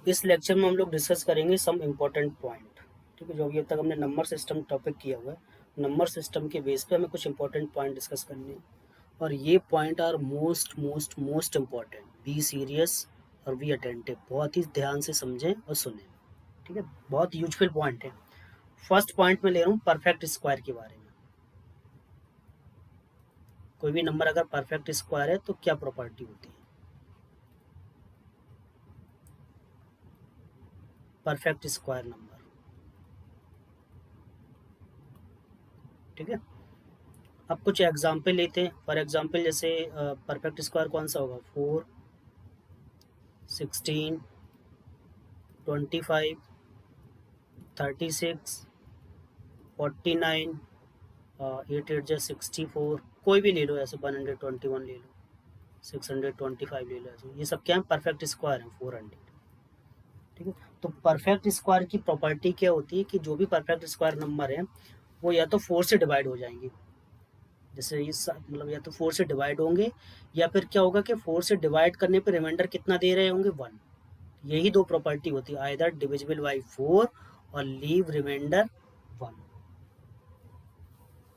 इस लेक्चर में हम लोग डिस्कस करेंगे सम इम्पोर्टेंट पॉइंट। ठीक है, जो अभी अब तक हमने नंबर सिस्टम टॉपिक किया हुआ है, नंबर सिस्टम के बेस पे हमें कुछ इंपॉर्टेंट पॉइंट डिस्कस करने हैं और ये point are most most most important. Be serious और बी अटेंटिव, बहुत ही ध्यान से समझें और सुनें। ठीक है, बहुत यूजफुल पॉइंट है। फर्स्ट पॉइंट में ले रहा हूँ परफेक्ट स्क्वायर के बारे में। कोई भी नंबर अगर परफेक्ट स्क्वायर है तो क्या प्रॉपर्टी होती है? Perfect square number. ठीक है, अब कुछ एग्जाम्पल लेते हैं। फॉर एग्जाम्पल जैसे परफेक्ट स्क्वायर कौन सा होगा? 4, 16, 25, 36, 49, 8 8 जा 64, कोई भी ले लो, ऐसे 121 ले लो, 625 ले लो, ऐसे ये सब क्या है? परफेक्ट स्क्वायर है 400। ठीक है, तो परफेक्ट स्क्वायर की प्रॉपर्टी क्या होती है कि जो भी परफेक्ट स्क्वायर नंबर है वो या तो 4 से डिवाइड हो जाएंगे। जैसे ये मतलब या तो 4 से डिवाइड होंगे, या फिर क्या होगा कि 4 से डिवाइड करने पे रिमाइंडर कितना दे रहे होंगे? 1। यही दो प्रॉपर्टी होती है, आइदर डिविजिबल बाई 4 और लीव रिमाइंडर 1।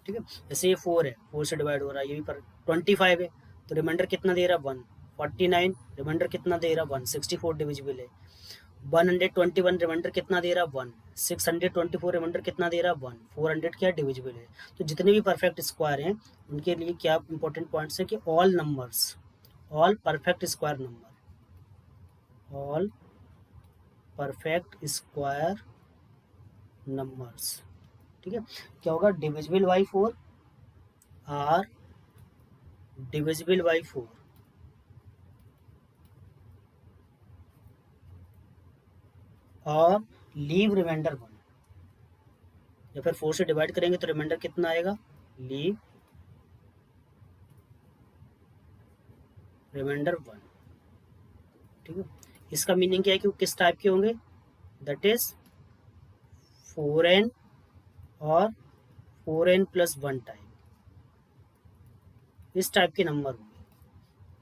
ठीक है, जैसे ये 4 है, 4 से डिवाइड हो रहा है, ये भी पर 25 है तो रिमाइंडर कितना दे रहा है? 1। 49 रिमाइंडर कितना दे रहा है? 1। 64 डिविजिबल है। 121 रिमाइंडर कितना दे रहा है? 1। 624 रिमाइंडर कितना दे रहा है? 1। 400 क्या डिविजिबल है? तो जितने भी परफेक्ट स्क्वायर हैं उनके लिए क्या इंपॉर्टेंट पॉइंट्स है कि all numbers, all perfect square number, all perfect square numbers. ठीक है, क्या होगा? Divisible by 4 are divisible by 4 और लीव रिमाइंडर 1। या फिर 4 से डिवाइड करेंगे तो रिमाइंडर कितना आएगा? Leave remainder 1। ठीक है, इसका मीनिंग क्या है कि वो किस टाइप के होंगे? दैट इज 4n और 4n प्लस 1 टाइप, इस टाइप के नंबर होंगे।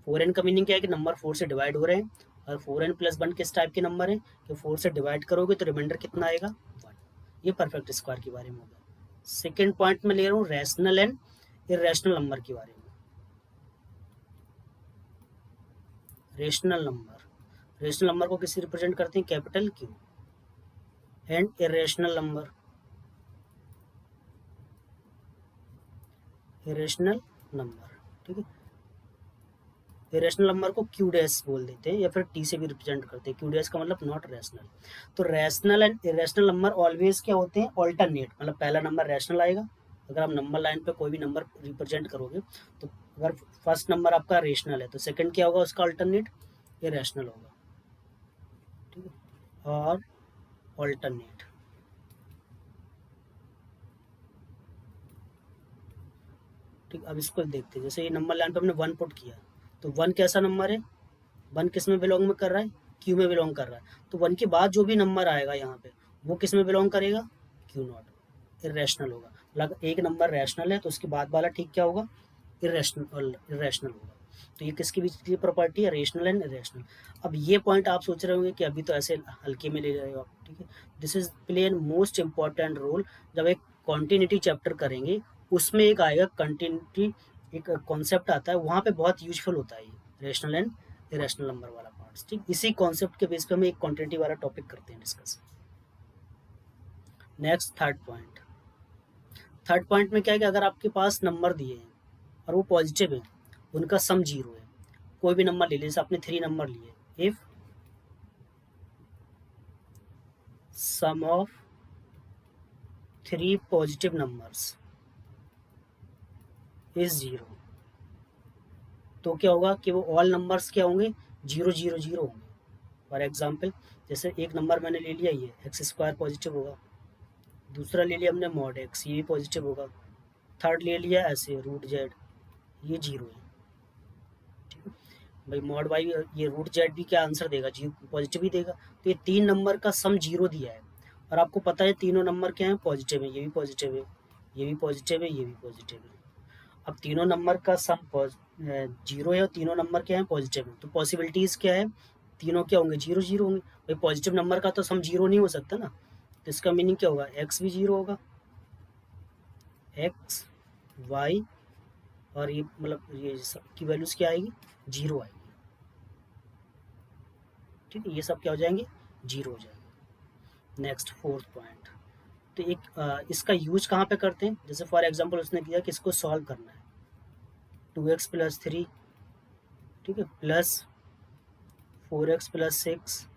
4n का मीनिंग क्या है कि नंबर 4 से डिवाइड हो रहे हैं, और 4n प्लस 1 किस टाइप के नंबर है कि 4 से डिवाइड करोगे तो रिमाइंडर कितना आएगा? 1। ये परफेक्ट स्क्वायर के बारे में होगा। सेकेंड पॉइंट में ले रहा हूँ रैशनल एंड इरेशनल नंबर के बारे में। रेशनल नंबर, रेशनल नंबर को किसी रिप्रेजेंट करते हैं? Capital Q. And irrational number, irrational number. ठीक है, इरेशनल नंबर को क्यू डैश बोल देते हैं या फिर टी से भी रिप्रेजेंट करते हैं। क्यू डैश का मतलब नॉट रैशनल। तो rational and irrational number always क्या होते हैं? ऑल्टरनेट, मतलब पहला नंबर रैशनल आएगा। अगर आप नंबर लाइन पे कोई भी नंबर रिप्रेजेंट करोगे तो अगर फर्स्ट नंबर आपका रेशनल है तो सेकंड क्या होगा उसका? अल्टरनेट इरेशनल होगा। ठीक है, और ऑल्टरनेट। ठीक, अब इसको देखते हैं। जैसे ये नंबर लाइन पे हमने 1 पुट किया, तो 1 कैसा नंबर है? 1 किस में बिलोंग में कर रहा है? क्यू में बिलोंग कर रहा है। तो 1 के बाद जो भी नंबर आएगा यहाँ पे वो किस में बिलोंग करेगा? क्यू नॉट, इरेशनल होगा। मतलब एक नंबर रैशनल है तो उसके बाद वाला ठीक क्या होगा? इरेशनल, इरेशनल होगा। तो ये किसकी बीच की प्रॉपर्टी है? Rational and irrational. अब ये पॉइंट आप सोच रहे होंगे कि अभी तो ऐसे हल्के में ले रहे हो आप। ठीक है, this is play an most important role. जब एक कॉन्टिन्यूटी चैप्टर करेंगे उसमें एक आएगा कंटिन्यूटी, एक कॉन्सेप्ट आता है, वहाँ पे बहुत यूजफुल होता है ये रेशनल एंड इरेशनल नंबर वाला पार्ट। ठीक, इसी कॉन्सेप्ट के बेस पे हम एक कॉन्टिन्यूटी वाला टॉपिक करते हैं discuss. Next third point. Third point में क्या है कि अगर आपके पास नंबर दिए हैं और वो पॉजिटिव है, उनका सम 0 है, कोई भी नंबर ले लीजिए, जैसे आपने 3 नंबर लिए, if sum of 3 positive numbers is 0, तो क्या होगा कि वो ऑल नंबर्स क्या होंगे? 0 0 0 होंगे। फॉर एग्जाम्पल जैसे एक नंबर मैंने ले लिया, ये एक्स स्क्वायर पॉजिटिव होगा। दूसरा ले लिया हमने मॉड एक्स, ये भी पॉजिटिव होगा। थर्ड ले लिया ऐसे रूट जेड, ये 0 है। ठीक है भाई, मॉड वाई ये रूट जेड भी क्या आंसर देगा? जी पॉजिटिव ही देगा। तो ये 3 नंबर का सम 0 दिया है, और आपको पता है तीनों नंबर क्या है? पॉजिटिव है। ये भी पॉजिटिव है, ये भी पॉजिटिव है, ये भी पॉजिटिव है। अब तीनों नंबर का सम 0 है और तीनों नंबर क्या है? पॉजिटिव है। तो पॉसिबिलिटीज क्या है? तीनों क्या होंगे, जीरो जीरो होंगे। भाई पॉजिटिव नंबर का तो सम जीरो नहीं हो सकता ना, तो इसका मीनिंग क्या होगा, एक्स भी जीरो होगा, एक्स वाई और ये मतलब ये सब की वैल्यूज़ क्या आएगी, जीरो आएगी। ठीक है, ये सब क्या हो जाएंगे, जीरो हो जाएंगे। नेक्स्ट फोर्थ पॉइंट, तो एक इसका यूज कहाँ पे करते हैं, जैसे फॉर एग्जांपल उसने किया कि इसको सॉल्व करना है, 2x + 3, ठीक है, प्लस 4x + 6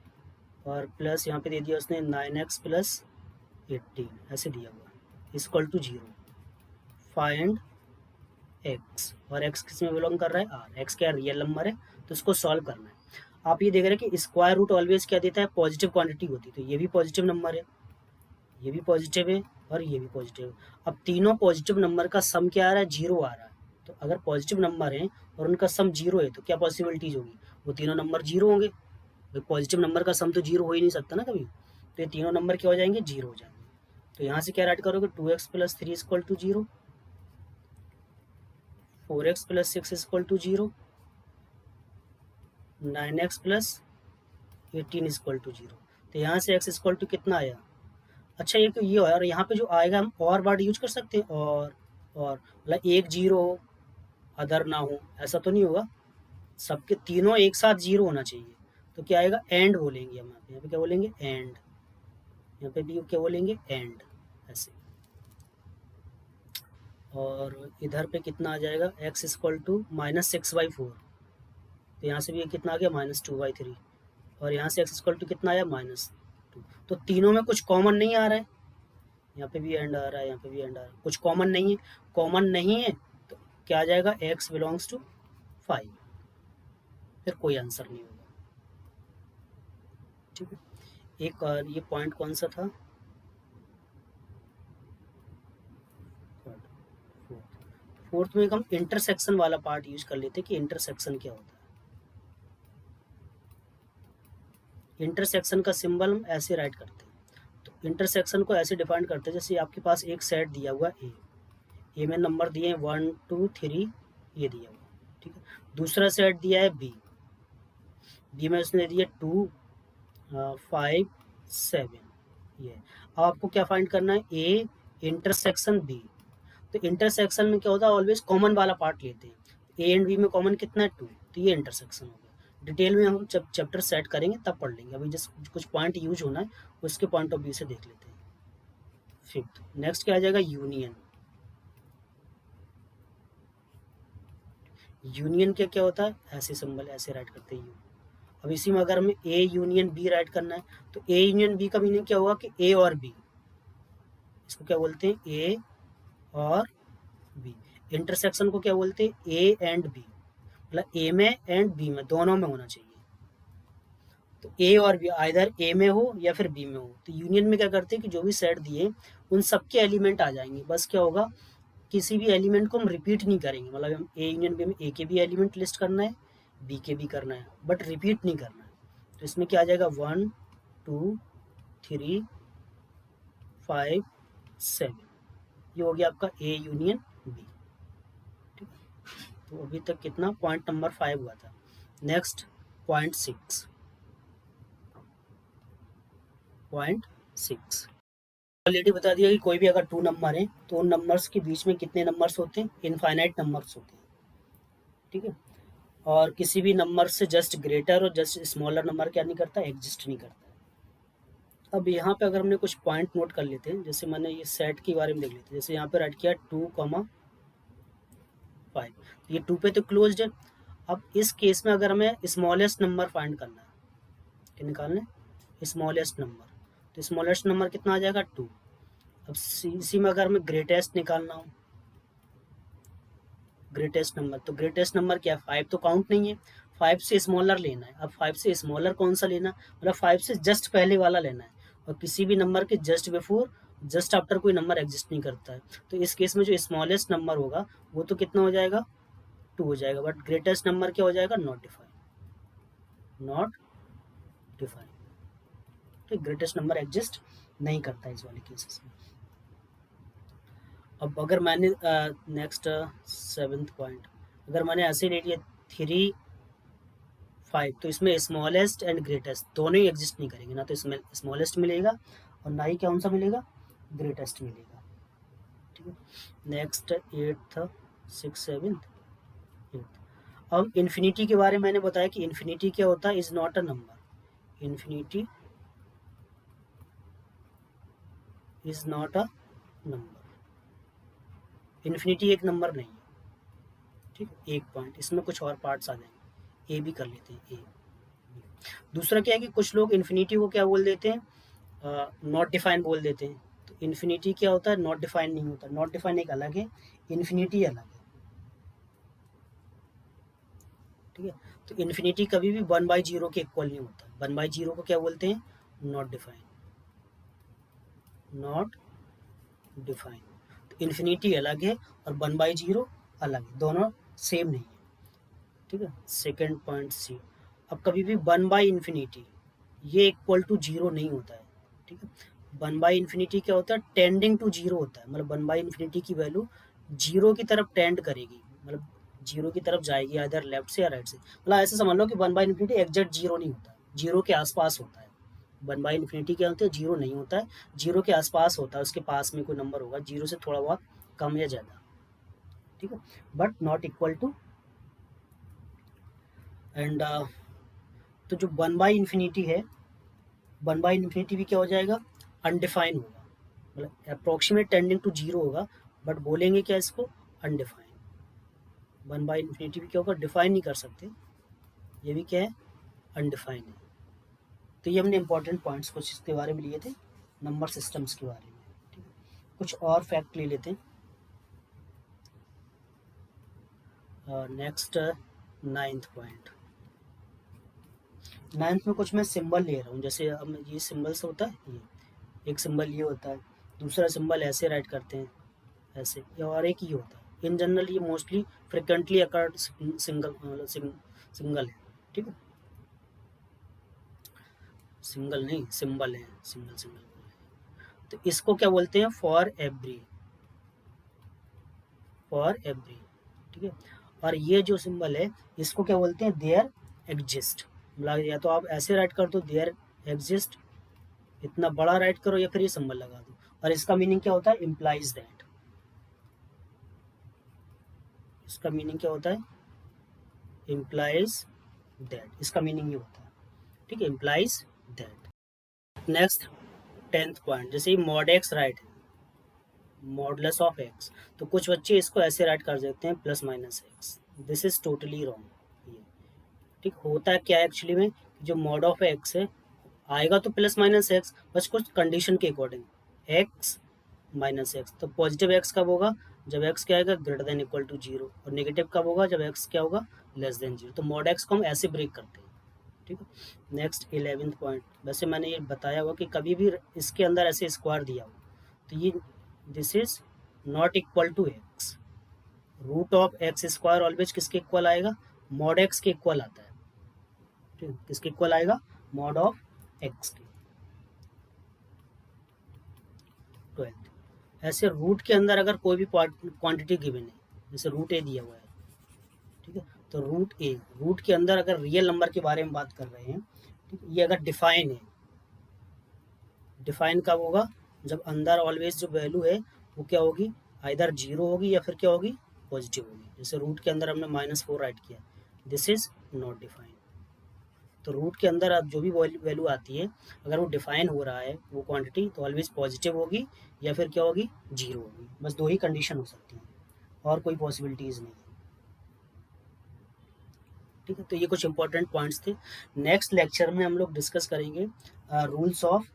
और प्लस यहाँ पे दे दिया उसने 9x + 18, ऐसे दिया हुआ equal to zero. Find x, और एक्स किस में बिलोंग कर रहा है, आर, एक्स क्या रियल नंबर है, तो इसको सॉल्व करना है। आप ये देख रहे हैं कि स्क्वायर रूट ऑलवेज क्या देता है, पॉजिटिव क्वांटिटी होती है, तो ये भी पॉजिटिव नंबर है, ये भी पॉजिटिव है और ये भी पॉजिटिव है। अब तीनों पॉजिटिव नंबर का सम क्या आ रहा है, जीरो आ रहा है। तो अगर पॉजिटिव नंबर है और उनका सम जीरो है तो क्या पॉसिबिलिटीज होगी, वो तीनों नंबर जीरो होंगे। पॉजिटिव नंबर का सम तो जीरो हो ही नहीं सकता ना कभी, तो ये तीनों नंबर क्या हो जाएंगे, जीरो हो जाएंगे। तो यहाँ से क्या ऐड करोगे, 2x + 3 = 0, 4x + 6 = 0, 9x + 18 = 0। तो यहाँ से x इक्वल टू कितना आया, अच्छा ये तो ये है, और यहाँ पे जो आएगा हम और वर्ड यूज कर सकते हैं, और मतलब एक जीरो हो अदर ना हो, ऐसा तो नहीं होगा, सबके तीनों एक साथ जीरो होना चाहिए। तो क्या आएगा, एंड बोलेंगे हम यहाँ पे क्या बोलेंगे, एंड, यहाँ पे भी क्या बोलेंगे, एंड, ऐसे। और इधर पे कितना आ जाएगा, x इक्वल टू -6/4, तो यहाँ से भी ये कितना आ गया, -2/3, और यहाँ से x इक्वल टू कितना आया, -2। तो तीनों में कुछ कॉमन नहीं आ रहा है, यहाँ पे भी एंड आ रहा है, यहाँ पे भी एंड आ रहा है, कुछ कॉमन नहीं है, कॉमन नहीं है तो क्या आ जाएगा, x बिलोंग्स टू 5, फिर कोई आंसर नहीं होगा। ठीक है, एक और ये पॉइंट कौन सा था, फोर्थ में हम इंटरसेक्शन वाला पार्ट यूज कर लेते हैं कि इंटरसेक्शन क्या होता है। इंटरसेक्शन का सिंबल हम ऐसे राइट करते हैं, तो इंटरसेक्शन को ऐसे डिफाइन करते हैं, जैसे आपके पास एक सेट दिया हुआ है ए में नंबर दिए हैं 1 2 3, ये दिया हुआ, ठीक है। दूसरा सेट दिया है बी, बी में उसने दिया 2 5 7, ये। अब आपको क्या फाइंड करना है, ए इंटरसेक्शन बी। तो इंटरसेक्शन में क्या होता है, ऑलवेज कॉमन वाला पार्ट लेते हैं, ए एंड बी में कॉमन कितना है, 2, तो ये इंटरसेक्शन हो गया। डिटेल में हम जब चैप्टर सेट करेंगे तब पढ़ लेंगे, अभी जस्ट कुछ पॉइंट यूज होना है उसके पॉइंट ऑफ व्यू से देख लेते हैं। फिफ्थ, नेक्स्ट क्या आ जाएगा, यूनियन। यूनियन क्या क्या होता है, ऐसे सिंबल ऐसे राइट करते हैं यू। अब इसी में अगर हमें ए यूनियन बी राइट करना है, तो ए यूनियन बी का मीनिंग क्या होगा कि ए और बी, इसको क्या बोलते हैं, ए और बी। इंटरसेक्शन को क्या बोलते हैं, ए एंड बी, मतलब ए में एंड बी में, दोनों में होना चाहिए। तो ए और बी आइदर ए में हो या फिर बी में हो। तो यूनियन में क्या करते हैं कि जो भी सेट दिए उन सबके एलिमेंट आ जाएंगे, बस क्या होगा, किसी भी एलिमेंट को हम रिपीट नहीं करेंगे, मतलब हम ए यूनियन बी में ए के भी एलिमेंट लिस्ट करना है, बी के भी करना है, बट रिपीट नहीं करना है। तो इसमें क्या आ जाएगा, 1 2 3 5 7, ये हो गया आपका ए यूनियन बी। ठीक है, तो अभी तक कितना, पॉइंट नंबर 5 हुआ था। नेक्स्ट पॉइंट 6, पॉइंट 6 ऑलरेडी बता दिया कि कोई भी अगर 2 नंबर है तो उन नंबर्स के बीच में कितने नंबर्स होते हैं, इनफाइनाइट नंबर्स होते हैं। ठीक है, और किसी भी नंबर से जस्ट ग्रेटर और जस्ट स्मॉलर नंबर क्या नहीं करता, एग्जिस्ट नहीं करता। अब यहाँ पे अगर हमने कुछ पॉइंट नोट कर लेते हैं, जैसे मैंने ये सेट के बारे में देख लेते हैं, जैसे यहाँ पे राइट किया 2, 5, ये 2 पे तो क्लोज्ड है। अब इस केस में अगर हमें स्मॉलेस्ट नंबर फाइंड करना है, क्या निकालना है, स्मॉलेस्ट नंबर, तो स्मॉलेस्ट नंबर कितना आ जाएगा, 2। अब इसी में अगर हमें ग्रेटेस्ट निकालना हो, ग्रेटेस्ट नंबर, तो ग्रेटेस्ट नंबर क्या है, 5 तो काउंट नहीं है, 5 से स्मॉलर लेना है। अब 5 से स्मॉलर कौन सा लेना, मतलब 5 से जस्ट पहले वाला लेना है, और किसी भी नंबर के जस्ट बिफोर जस्ट आफ्टर कोई नंबर एग्जिस्ट नहीं करता है। तो इस केस में जो स्मॉलेस्ट नंबर होगा वो तो कितना हो जाएगा, 2 हो जाएगा, बट ग्रेटेस्ट नंबर क्या हो जाएगा, नॉट डिफाइन, नॉट डिफाइन। तो ग्रेटेस्ट नंबर एग्जिस्ट नहीं करता है इस वाले केसेस में। अब अगर मैंने नेक्स्ट 7th पॉइंट, अगर मैंने ऐसे ले लिया 3 5, तो इसमें स्मॉलेस्ट एंड ग्रेटेस्ट दोनों ही एग्जिस्ट नहीं करेंगे, ना तो इसमें स्मॉलेस्ट मिलेगा और ना ही कौन सा मिलेगा, ग्रेटेस्ट मिलेगा। ठीक है, नेक्स्ट 8th 6 7th 8th। अब इन्फिनिटी के बारे में मैंने बताया कि इन्फिनिटी क्या होता है, is not a number. Infinity is not a number, infinity एक नंबर नहीं है। ठीक है, एक पॉइंट, इसमें कुछ और पार्ट्स आ जाएंगे, ए भी कर लेते हैं। ए दूसरा क्या है कि कुछ लोग इन्फिनिटी को क्या बोल देते हैं, नॉट डिफाइन बोल देते हैं। तो इन्फिनिटी क्या होता है, नॉट डिफाइन नहीं होता। नॉट डिफाइन एक अलग है, इन्फिनिटी अलग है। ठीक है, तो इन्फिनिटी कभी भी 1/0 के इक्वल नहीं होता। 1/0 को क्या बोलते हैं, नॉट डिफाइन, नॉट डिफाइन। तो इन्फिनिटी अलग है और 1/0 अलग है, दोनों सेम नहीं है। ठीक है, सेकेंड पॉइंट सी। अब कभी भी 1/∞ ये इक्वल टू 0 नहीं होता है। ठीक है, 1/∞ क्या होता है, टेंडिंग टू 0 होता है। मतलब 1/∞ की वैल्यू 0 की तरफ टेंड करेगी, मतलब 0 की तरफ जाएगी, इधर लेफ्ट से या राइट से। मतलब ऐसे समझ लो कि 1/∞ एग्जैक्ट 0 नहीं होता, 0 के आसपास होता है। 1/∞ क्या होता है, 0 नहीं होता है, 0 के आसपास होता है, उसके पास में कोई नंबर होगा, 0 से थोड़ा बहुत कम या ज़्यादा। ठीक है, but not equal to. And तो जो 1/∞ है, 1/∞ भी क्या हो जाएगा, अनडिफाइन होगा। मतलब अप्रोक्सीमेट टेंडिंग टू 0 होगा, बट बोलेंगे क्या इसको, अनडिफाइन। 1/∞ भी क्या होगा, डिफाइन नहीं कर सकते, ये भी क्या है, अनडिफाइन है। तो ये हमने इंपॉर्टेंट पॉइंट्स कुछ इसके बारे में लिए थे, नंबर सिस्टम्स के बारे में। ठीक है, कुछ और फैक्ट ले लेते हैं। Next 9th point. 9th में कुछ मैं सिंबल ले रहा हूँ, जैसे हम ये सिंबल्स होता है, ये एक सिंबल ये होता है, दूसरा सिंबल ऐसे राइट करते हैं, ऐसे, या और एक ये होता है। इन जनरल ये मोस्टली फ्रिक्वेंटली अकर्ड सिंगल है। ठीक है, सिंगल नहीं, सिंबल है, सिंगल सिंगल। तो इसको क्या बोलते हैं, फॉर एवरी, फॉर एवरी। ठीक है, और ये जो सिंबल है इसको क्या बोलते हैं, देयर एग्जिस्ट। मतलब या तो आप ऐसे राइट कर दो, देयर एग्जिस्ट, इतना बड़ा राइट करो, या फिर ये सिंबल लगा दो। और इसका मीनिंग क्या होता है, इम्प्लाइज दैट। इसका मीनिंग क्या होता है, इम्प्लाइज दैट, इसका मीनिंग ये होता है। ठीक है, implies that. Next 10th point, जैसे मॉड एक्स राइट है, मॉडलेस ऑफ एक्स, तो कुछ बच्चे इसको ऐसे राइट कर देते हैं +-x। This is totally wrong. ठीक, होता है क्या एक्चुअली में, जो मॉड ऑफ एक्स है आएगा तो +-x, बस कुछ कंडीशन के अकॉर्डिंग, x -x। तो पॉजिटिव x कब होगा, जब x क्या आएगा, >= 0, और नेगेटिव कब होगा, जब x क्या होगा, <0। तो मॉड x को हम ऐसे ब्रेक करते हैं। ठीक है, नेक्स्ट 11th पॉइंट। वैसे मैंने ये बताया हुआ कि कभी भी इसके अंदर ऐसे स्क्वायर दिया हो तो ये this is not equal to x। Root of x square always किसके इक्वल आएगा, मॉड x के इक्वल आता है। ठीक है, किसके इक्वल आएगा, मॉड ऑफ x के। 12th, ऐसे रूट के अंदर अगर कोई भी क्वांटिटी गिवन है, जैसे √a दिया हुआ है, ठीक है, तो रूट के अंदर अगर रियल नंबर के बारे में बात कर रहे हैं, ठीक है, ये अगर डिफाइन है, डिफाइन कब होगा, जब अंदर ऑलवेज जो वैल्यू है वो क्या होगी, आइदर 0 होगी या फिर क्या होगी, पॉजिटिव होगी। जैसे रूट के अंदर हमने -4 राइट किया, दिस इज नॉट डिफाइन। तो रूट के अंदर अब जो भी वैल्यू आती है, अगर वो डिफाइन हो रहा है वो क्वांटिटी, तो ऑलवेज पॉजिटिव होगी या फिर क्या होगी, 0 होगी। बस दो ही कंडीशन हो सकती हैं, और कोई पॉसिबिलिटीज़ नहीं है। ठीक है, तो ये कुछ इंपॉर्टेंट पॉइंट्स थे। नेक्स्ट लेक्चर में हम लोग डिस्कस करेंगे रूल्स ऑफ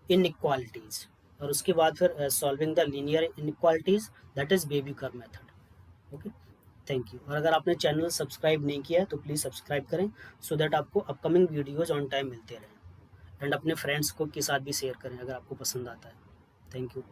इनइक्वालिटीज़, और उसके बाद फिर solving the linear inequalities, that is baby curve method. Okay, thank you. और अगर आपने चैनल सब्सक्राइब नहीं किया है तो प्लीज़ सब्सक्राइब करें, सो दैट आपको अपकमिंग वीडियोज़ ऑन टाइम मिलते रहें। एंड अपने फ्रेंड्स को के साथ भी शेयर करें अगर आपको पसंद आता है। Thank you.